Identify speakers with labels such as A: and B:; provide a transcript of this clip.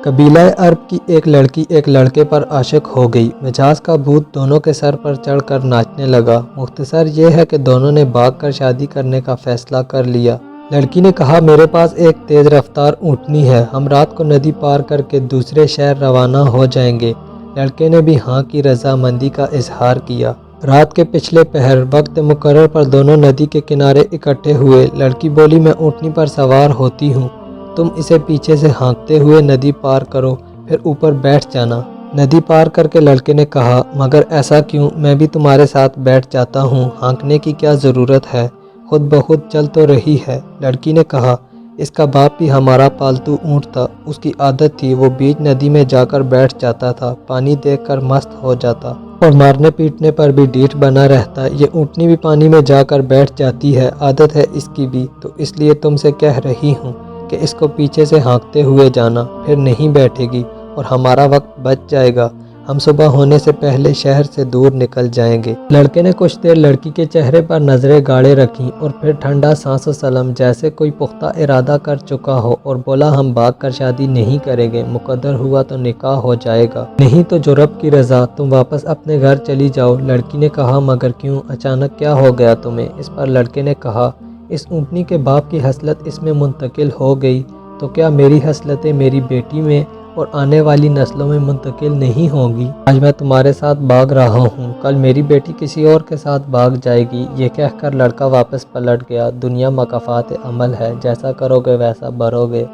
A: قبیلہ عرب کی ایک لڑکی ایک لڑکے پر عاشق ہو گئی۔ مجاز کا بھوت دونوں کے سر پر چڑھ کر ناچنے لگا۔ مختصر یہ ہے کہ دونوں نے بھاگ کر شادی کرنے کا فیصلہ کر لیا۔ لڑکی نے کہا میرے پاس ایک تیز رفتار اونٹنی ہے، ہم رات کو ندی پار کر کے دوسرے شہر روانہ ہو جائیں گے۔ لڑکے نے بھی ہاں کی رضامندی کا اظہار کیا۔ رات کے پچھلے پہر وقت مقرر پر دونوں ندی کے کنارے اکٹھے ہوئے۔ لڑکی بولی میں اونٹنی پر سوار ہوتی ہوں، تم اسے پیچھے سے ہانکتے ہوئے ندی پار کرو، پھر اوپر بیٹھ جانا۔ ندی پار کر کے لڑکے نے کہا مگر ایسا کیوں، میں بھی تمہارے ساتھ بیٹھ جاتا ہوں، ہانکنے کی کیا ضرورت ہے، خود بخود چل تو رہی ہے۔ لڑکی نے کہا اس کا باپ بھی ہمارا پالتو اونٹ تھا، اس کی عادت تھی، وہ بیچ ندی میں جا کر بیٹھ جاتا تھا، پانی دیکھ کر مست ہو جاتا اور مارنے پیٹنے پر بھی ڈھیٹ بنا رہتا۔ یہ اونٹنی بھی پانی میں جا کر بیٹھ جاتی ہے، عادت ہے اس کی بھی، تو اس لیے تم سے کہہ رہی ہوں کہ اس کو پیچھے سے ہانکتے ہوئے جانا، پھر نہیں بیٹھے گی اور ہمارا وقت بچ جائے گا، ہم صبح ہونے سے پہلے شہر سے دور نکل جائیں گے۔ لڑکے نے کچھ دیر لڑکی کے چہرے پر نظریں گاڑے رکھیں اور پھر ٹھنڈا سانس و سلم جیسے کوئی پختہ ارادہ کر چکا ہو اور بولا ہم بھاگ کر شادی نہیں کریں گے، مقدر ہوا تو نکاح ہو جائے گا، نہیں تو جو رب کی رضا، تم واپس اپنے گھر چلی جاؤ۔ لڑکی نے کہا مگر کیوں، اچانک کیا ہو گیا تمہیں؟ اس پر لڑکے نے کہا اس اونٹنی کے باپ کی خصلت اس میں منتقل ہو گئی تو کیا میری خصلتیں میری بیٹی میں اور آنے والی نسلوں میں منتقل نہیں ہوں گی؟ آج میں تمہارے ساتھ بھاگ رہا ہوں، کل میری بیٹی کسی اور کے ساتھ بھاگ جائے گی۔ یہ کہہ کر لڑکا واپس پلٹ گیا۔ دنیا مکافات عمل ہے، جیسا کرو گے ویسا بھرو گے۔